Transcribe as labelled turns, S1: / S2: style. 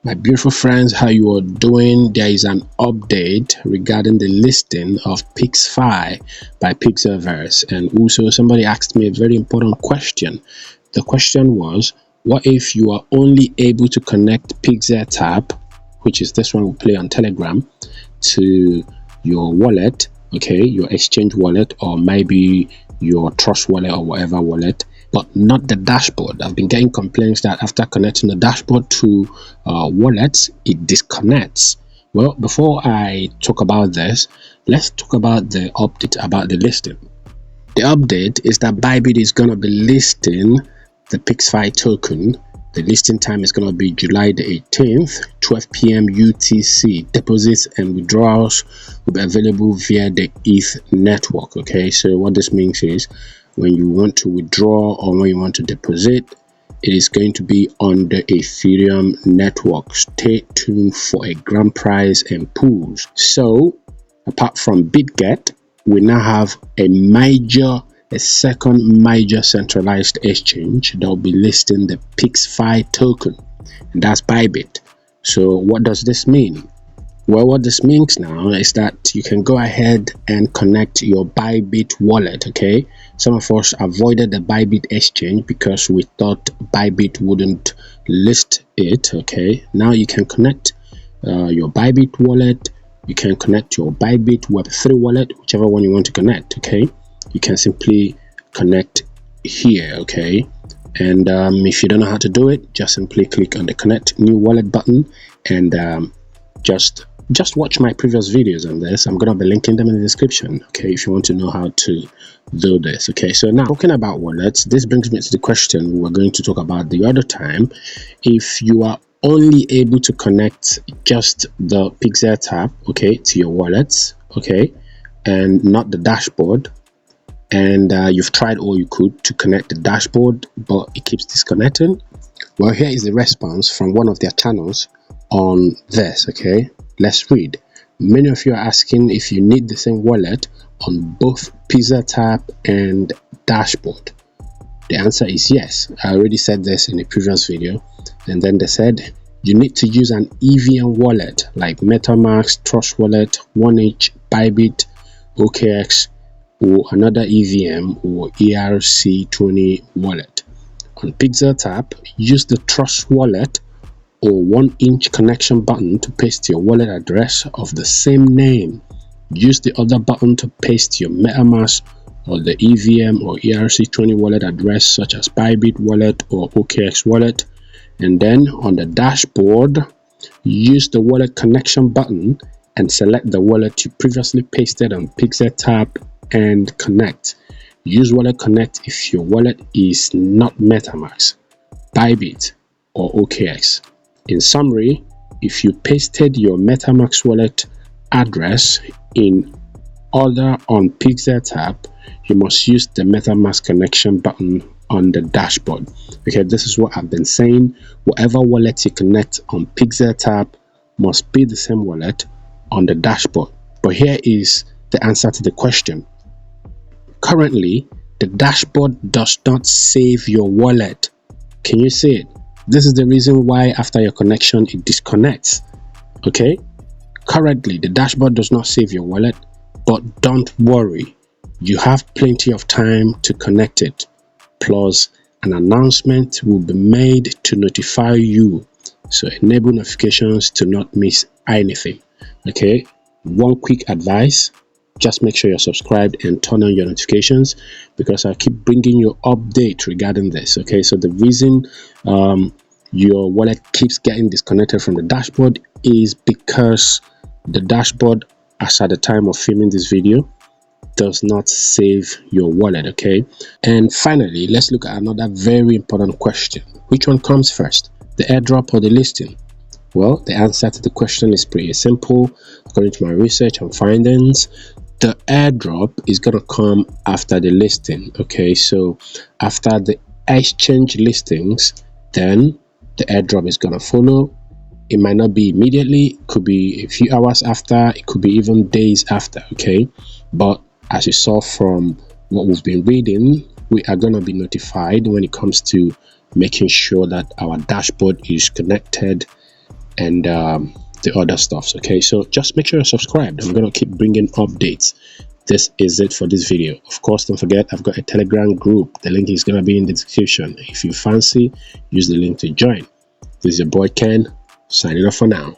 S1: My beautiful friends, how you are doing? There is an update regarding the listing of Pixfi by Pixelverse, and also somebody asked me a very important question. The question was, what if you are only able to connect Pixeltap, which is this one we play on Telegram, to your wallet, okay, your exchange wallet, or maybe your trust wallet or whatever wallet, but not the dashboard. I've been getting complaints that after connecting the dashboard to wallets, it disconnects. Well, before I talk about this, let's talk about the update about the listing. The update is that Bybit is going to be listing the Pixfi token. The listing time is going to be July the 18th, 12 p.m. UTC. Deposits and withdrawals will be available via the ETH network. Okay, so what this means is when you want to withdraw or when you want to deposit, it is going to be on the Ethereum network. Stay tuned for a grand prize and pools. So apart from BitGet, we now have a second major centralized exchange that will be listing the Pixfi token, and that's Bybit. So what does this mean? Well, what this means now is that you can go ahead and connect your Bybit wallet. Okay, some of us avoided the Bybit exchange because we thought Bybit wouldn't list it. Okay, now you can connect your Bybit wallet. You can connect your Bybit Web3 wallet, whichever one you want to connect. Okay, you can simply connect here. Okay, and if you don't know how to do it, just simply click on the connect new wallet button and just watch my previous videos on this. I'm going to be linking them in the description, okay, if you want to know how to do this. Okay, so now talking about wallets, this brings me to the question we were going to talk about the other time. If you are only able to connect just the Pixeltap, okay, to your wallets, okay, and not the dashboard, and you've tried all you could to connect the dashboard but it keeps disconnecting, well, here is the response from one of their channels on this. Okay, let's read. Many of you are asking if you need the same wallet on both Pixeltap and dashboard. The answer is yes. I already said this in a previous video, and then they said you need to use an EVM wallet like MetaMask, Trust Wallet, 1H, Bybit, OKX, or another EVM or ERC20 wallet. On Pixeltap, use the Trust Wallet or 1-inch connection button to paste your wallet address of the same name. Use the other button to paste your MetaMask or the EVM or ERC20 wallet address such as Bybit wallet or OKX wallet. And then on the dashboard, use the wallet connection button and select the wallet you previously pasted on Pixeltap and connect. Use Wallet Connect if your wallet is not MetaMask, Bybit, or OKX. In summary, if you pasted your MetaMask wallet address in order on Pixeltap, you must use the MetaMask connection button on the dashboard. Okay, this is what I've been saying. Whatever wallet you connect on Pixeltap must be the same wallet on the dashboard. But here is the answer to the question. Currently, the dashboard does not save your wallet. Can you see it? This is the reason why after your connection it disconnects. Okay, currently the dashboard does not save your wallet, but don't worry, you have plenty of time to connect it. Plus, an announcement will be made to notify you, so enable notifications to not miss anything. Okay, one quick advice: just make sure you're subscribed and turn on your notifications, because I keep bringing you updates regarding this. Okay, so the reason your wallet keeps getting disconnected from the dashboard is because the dashboard, as at the time of filming this video, does not save your wallet. Okay, and finally, let's look at another very important question. Which one comes first, the airdrop or the listing? Well, the answer to the question is pretty simple. According to my research and findings, the airdrop is going to come after the listing. Okay, so after the exchange listings, then the airdrop is going to follow. It might not be immediately, it could be a few hours after, it could be even days after. Okay, but as you saw from what we've been reading, we are going to be notified when it comes to making sure that our dashboard is connected and the other stuffs. Okay, so just make sure you're subscribed. I'm gonna keep bringing updates. This is it for this video. Of course, don't forget I've got a Telegram group. The link is gonna be in the description. If you fancy, use the link to join. This is your boy Ken, signing off for now.